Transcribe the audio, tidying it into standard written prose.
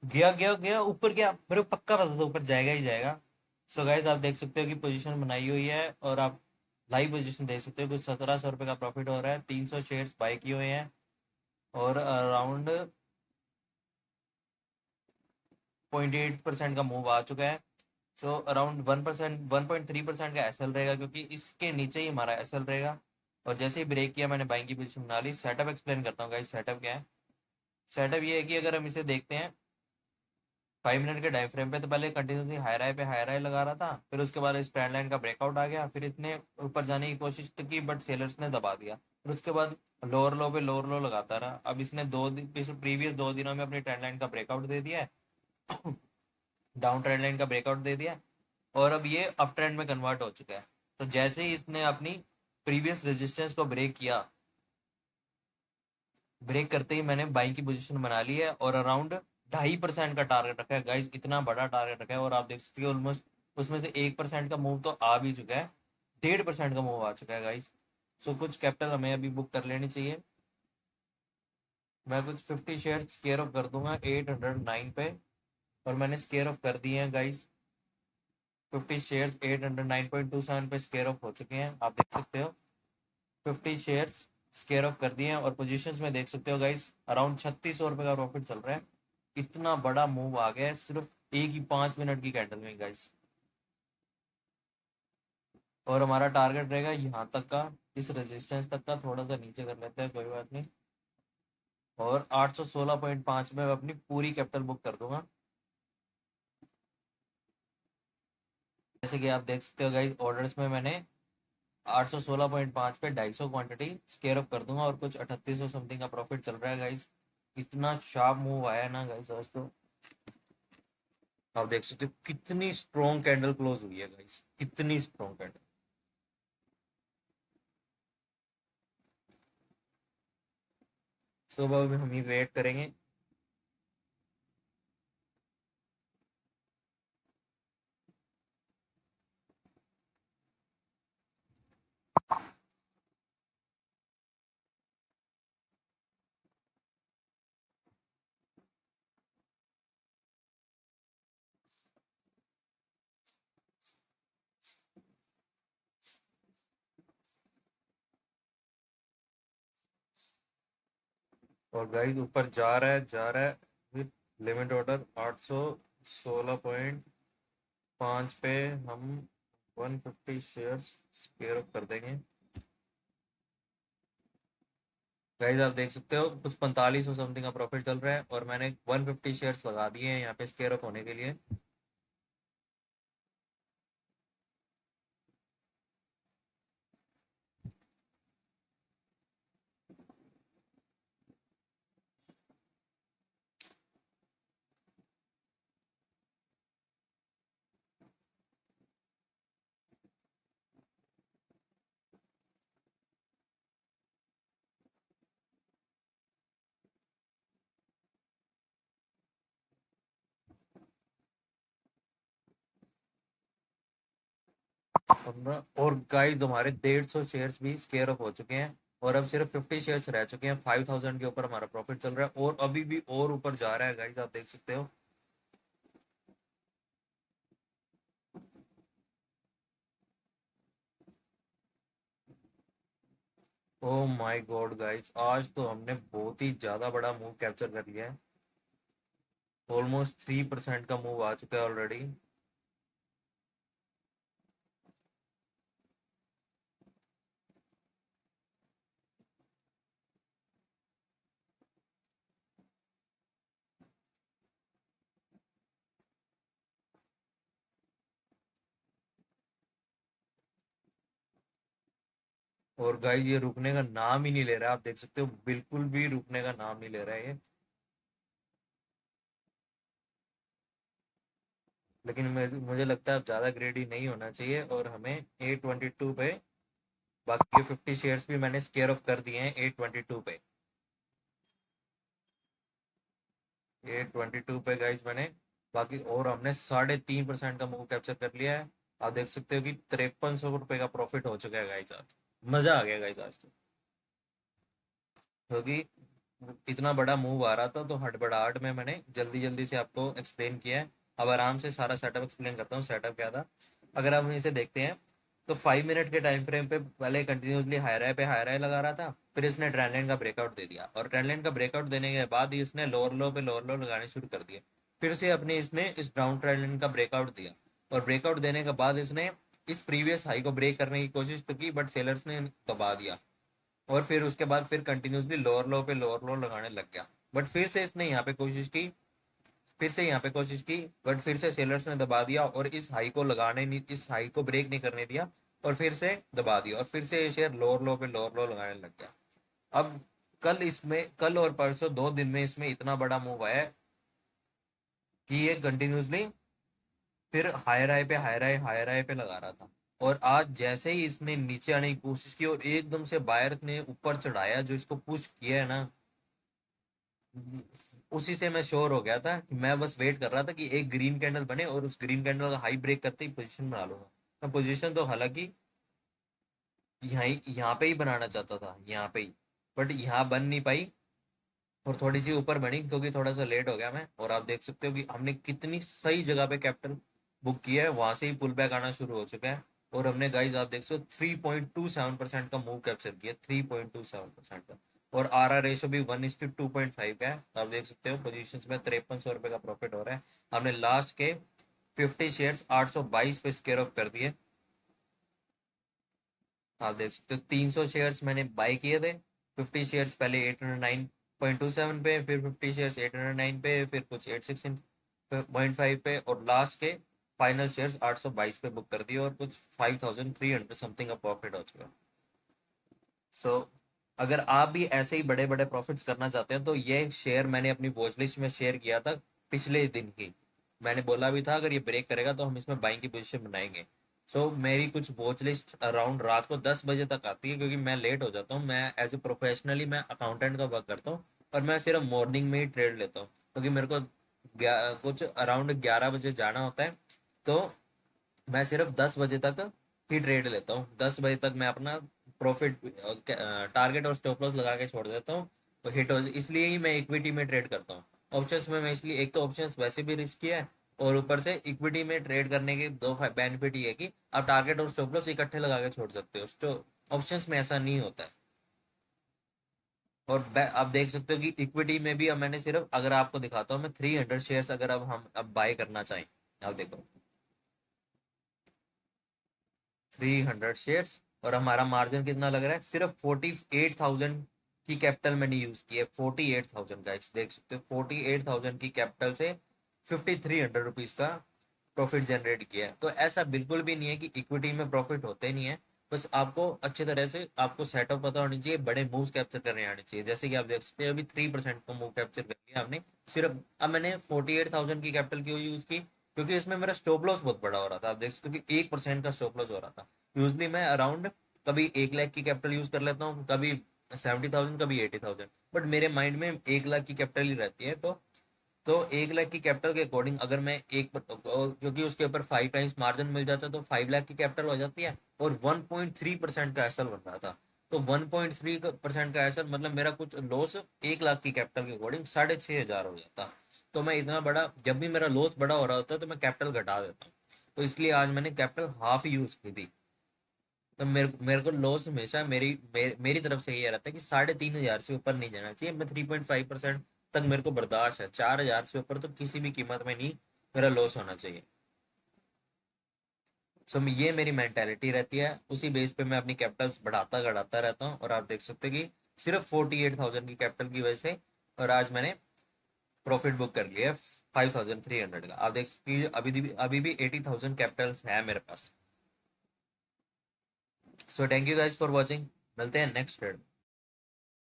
गया गया गया, ऊपर गया, मेरे को पक्का पता था ऊपर जाएगा ही जाएगा। सो गाइस आप देख सकते हो कि पोजीशन बनाई हुई है, और आप लाइव पोजीशन देख सकते हो। कुछ 1700 रुपये का प्रॉफिट हो रहा है, 300 शेयर्स बाई किए हुए हैं, और अराउंड 0.8% का मूव आ चुका है। सो अराउंड 1%, 1.3% का एसएल रहेगा, क्योंकि इसके नीचे ही हमारा एसएल रहेगा। और जैसे ही ब्रेक किया मैंने बाइंग की पोजीशन बना ली। सेटअप एक्सप्लेन करता हूँ गाइस, सेटअप क्या है। सेटअप ये है कि अगर हम इसे देखते हैं 5 मिनट के टाइम फ्रेम पे, तो पहले कंटिन्यूसली हाई राय पे हाई राय लगा रहा था, फिर उसके बाद इस ट्रेंड लाइन का ब्रेकआउट आ गया, फिर इतने ऊपर जाने की कोशिश तो की, बट सेलर्स ने दबा दिया। फिर उसके बाद लोअर लो पे लोअर लो लगाता रहा। अब इसने प्रीवियस 2 दिनों में अपनी ट्रेंड लाइन का ब्रेकआउट दे दिया है, डाउन ट्रेंड लाइन का ब्रेकआउट दे दिया, और अब ये अप ट्रेंड में कन्वर्ट हो चुका है। तो जैसे ही इसने अपनी प्रीवियस रेजिस्टेंस को ब्रेक किया, ब्रेक करते ही मैंने बाइंग की पोजीशन बना ली है, और अराउंड 2.5% का टारगेट रखा है गाइस। इतना बड़ा टारगेट रखा है, और आप देख सकते हो ऑलमोस्ट उसमें से 1% का मूव तो आ भी चुका है, 1.5% का मूव आ चुका है गाइस। सो कुछ कैपिटल हमें अभी बुक कर लेनी चाहिए। मैं कुछ 50 शेयर स्केयर ऑफ कर दूंगा 809 पे, और मैंने स्केयर ऑफ कर दिए हैं गाइस। 50 शेयर्स 809.27 पे स्केयर ऑफ हो चुके हैं, आप देख सकते हो। 50 शेयर्स स्केयर ऑफ कर दिए हैं, और पोजीशंस में देख सकते हो गाइस अराउंड 3600 रुपये का प्रॉफिट चल रहा है। इतना बड़ा मूव आ गया है सिर्फ एक ही 5 मिनट की कैंडल में गाइस। और हमारा टारगेट रहेगा यहाँ तक का, इस रेजिस्टेंस तक का, थोड़ा सा नीचे कर लेते हैं, कोई बात नहीं। और 816.5 में मैं अपनी पूरी कैपिटल बुक कर दूंगा। जैसे कि आप देख सकते हो गाइस, ऑर्डर्स में मैंने 816.5 पे 250 क्वांटिटी स्केयर अप कर दूंगा, और कुछ 3800 समथिंग का प्रॉफिट चल रहा है गाइस। इतना शार्प मूव आया ना गाइस आज तो। आप देख सकते हो कितनी स्ट्रॉन्ग कैंडल क्लोज हुई है गाइस, कितनी स्ट्रॉन्ग कैंडल। सो अब हम ही वेट करेंगे। और गाइस ऊपर जा रहा है, जा रहा है, विथ लिमिट ऑर्डर 816.5 पे हम 150 शेयर्स स्क्वेयर अप कर देंगे। गाइस आप देख सकते हो कुछ 4500 समथिंग का प्रॉफिट चल रहा है, और मैंने 150 शेयर्स लगा दिए हैं यहाँ पे स्क्वेयर अप होने के लिए। और गाइस हमारे 150 शेयर्स भी स्क्वेयर अप हो चुके हैं, और अब सिर्फ 50 शेयर्स रह चुके हैं। 5000 के ऊपर हमारा प्रॉफिट चल रहा है, और अभी भी और ऊपर जा रहा है गाइस, आप देख सकते हो। ओ माय गॉड गाइस, आज तो हमने बहुत ही ज्यादा बड़ा मूव कैप्चर कर लिया है। ऑलमोस्ट 3% का मूव आ चुका है ऑलरेडी। और गाइस ये रुकने का नाम ही नहीं ले रहा है, आप देख सकते हो बिल्कुल भी रुकने का नाम नहीं ले रहा है ये। लेकिन मुझे लगता है अब ज़्यादा ग्रेडी नहीं होना चाहिए, और हमें 822 पे, बाकी 50 शेयर्स भी मैंने स्केयर ऑफ कर दिए हैं 822 पे। 822 पे गाइस मैंने, बाकी और हमने 3.5% का मूव कैप्चर कर लिया है। आप देख सकते हो कि 5300 रुपये का प्रॉफिट हो चुका है गाइस आज। मज़ा आ गया गाइस आज तो, क्योंकि इतना बड़ा मूव आ रहा था तो हड़बड़ाहट में मैंने जल्दी जल्दी से आपको एक्सप्लेन किया है। अब आराम से सारा सेटअप एक्सप्लेन करता हूँ, सेटअप क्या था। अगर हम इसे देखते हैं तो 5 मिनट के टाइम फ्रेम पे पहले कंटिन्यूसली हाई राय पे हाई राय लगा रहा था, फिर इसने ट्रेंड लाइन का ब्रेकआउट दे दिया, और ट्रेंड लाइन का ब्रेकआउट देने के बाद ही इसने लोअर लो पे लोअर लो लगाने शुरू कर दिए। फिर से अपने इसने इस डाउन ट्रेंड लाइन का ब्रेकआउट दिया, और ब्रेकआउट देने के बाद इसने इस प्रीवियस हाई को ब्रेक करने की कोशिश तो की, बट सेलर्स ने दबा दिया, और फिर उसके बाद फिर कंटिन्यूसली लोअर लो पे लोअर लो लगाने लग गया। बट फिर से इसने यहाँ पे कोशिश की, फिर से यहाँ पे कोशिश की, बट फिर से सेलर्स ने दबा दिया, और इस हाई को लगाने नहीं, इस हाई को ब्रेक नहीं करने दिया, और फिर से दबा दिया, और फिर से ये शेयर लोअर लो पे लोअर लो लगाने लग गया। अब कल और परसों 2 दिन में इसमें इतना बड़ा मूव आया है कि ये कंटिन्यूसली फिर हायर राय पे लगा रहा था। और आज जैसे ही इसने नीचे आने की कोशिश की और एकदम से बायर ने ऊपर चढ़ाया, जो इसको पुश किया है ना, उसी से मैं श्योर हो गया था कि मैं बस वेट कर रहा था कि एक ग्रीन कैंडल बने और उस ग्रीन कैंडल का हाई ब्रेक करते ही पोजीशन बना लूंगा। मैं पोजीशन तो हालांकि यहाँ पे ही बनाना चाहता था, यहाँ पे ही, बट यहाँ बन नहीं पाई, और थोड़ी सी ऊपर बनी क्योंकि थोड़ा सा लेट हो गया मैं। और आप देख सकते हो कि हमने कितनी सही जगह पे कैपिटल बुक किया है, वहां से ही पुल बैक आना शुरू हो चुका है। और हमने गाइज आप देख सकते हो 3.27% का मूव कैप्चर किया, 3.27% का। और आर रेशो भी 1:2.5 का है। तो आप देख सकते हो पोजीशन में 5300 रुपये का प्रॉफिट हो रहा है। हमने लास्ट के 50 शेयर्स 822 पे स्केयर ऑफ कर दिए। आप देख सकते हो 300 शेयर्स मैंने बाय किए थे। 50 शेयर्स पहले 809.27 पे, फिर 50 शेयर्स 809 पे, फिर कुछ 816.5 पे, और लास्ट के फाइनल शेयर्स 822 पे बुक कर दिए, और कुछ 5300 समथिंग का प्रॉफिट हो चुका। सो अगर आप भी ऐसे ही बड़े बड़े प्रॉफिट्स करना चाहते हैं तो ये शेयर मैंने अपनी वॉच लिस्ट में शेयर किया था पिछले दिन ही। मैंने बोला भी था अगर ये ब्रेक करेगा तो हम इसमें बाइंग की पोजीशन बनाएंगे। मेरी कुछ वॉच लिस्ट अराउंड रात को 10 बजे तक आती है, क्योंकि मैं लेट हो जाता हूँ। मैं एज ए प्रोफेशनली मैं अकाउंटेंट का वर्क करता हूँ, और मैं सिर्फ मॉर्निंग में ही ट्रेड लेता हूँ, क्योंकि मेरे को कुछ अराउंड 11 बजे जाना होता है। तो मैं सिर्फ 10 बजे तक ही ट्रेड लेता हूँ। 10 बजे तक मैं अपना प्रॉफिट टारगेट और स्टॉप लॉस लगा के छोड़ देता हूँ। तो हिट हो, इसलिए ही मैं इक्विटी में ट्रेड करता हूँ। ऑप्शंस में मैं इसलिए, एक तो ऑप्शंस वैसे भी रिस्की है, और ऊपर से इक्विटी में ट्रेड करने के दो बेनिफिट ये है कि आप टारगेट और स्टॉप लॉस इकट्ठे लगा के छोड़ सकते हो। तो ऑप्शंस में ऐसा नहीं होता है। और आप देख सकते हो कि इक्विटी में भी अब मैंने सिर्फ, अगर आपको दिखाता हूँ मैं, 300 शेयर्स अगर अब हम अब बाय करना चाहें, आप देखो 300 शेयर्स, और हमारा मार्जिन कितना लग रहा है, सिर्फ 48,000 की कैपिटल मैंने यूज की है। 48,000 का देख सकते हो, 48,000 की कैपिटल से 5,300 रुपीज का प्रॉफिट जनरेट किया है। तो ऐसा बिल्कुल भी नहीं है कि इक्विटी में प्रॉफिट होते नहीं है। बस आपको अच्छे तरह से आपको सेटअप पता होनी चाहिए, बड़े मूव्स कैप्चर करने आने चाहिए। जैसे कि आप देख सकते हैं अभी 3% का मूव कैप्चर कर लिया हमने सिर्फ। अब मैंने 48,000 की कैपिटल क्यों यूज की, क्योंकि इसमें मेरा स्टॉप लॉस बहुत बड़ा हो रहा था। आप देख सकते हो कि 1% का स्टॉप लॉस हो रहा था। यूजली मैं अराउंड कभी 1 लाख की कैपिटल यूज कर लेता हूँ, कभी 70,000, कभी 80,000, बट मेरे माइंड में 1 लाख की कैपिटल ही रहती है। तो 1 लाख की कैपिटल के अकॉर्डिंग अगर मैं क्योंकि उसके ऊपर 5 टाइम्स मार्जिन मिल जाता है, तो 5 लाख की कैपिटल हो जाती है, और 1.3% का एसएल बन रहा था। तो 1.3% का एसएल मतलब मेरा कुछ लॉस 1 लाख की कैपिटल के अकॉर्डिंग 6,500 हो जाता। तो मैं इतना बड़ा, जब भी मेरा लॉस बड़ा हो रहा होता है तो मैं कैपिटल घटा देता हूँ। तो इसलिए आज मैंने कैपिटल हाफ यूज की थी। तो मेरे को लॉस हमेशा मेरी तरफ से ये रहता है कि 3,500 से ऊपर नहीं जाना चाहिए। मैं 3.5% तक मेरे को बर्दाश्त है, 4,000 से ऊपर तो किसी भी कीमत में नहीं मेरा लॉस होना चाहिए। ये मेरी मेंटेलिटी रहती है, उसी बेस पे मैं अपनी कैपिटल्स बढ़ाता बढ़ाता रहता हूँ। और आप देख सकते हैं कि सिर्फ 48,000 की कैपिटल की वजह से, और आज मैंने प्रॉफिट बुक कर लिया है 5,300 का। आप देख सकते हैं अभी भी 80,000 कैपिटल्स है मेरे पास। So thank you guys for watching. मिलते हैं नेक्स्ट ट्रेड।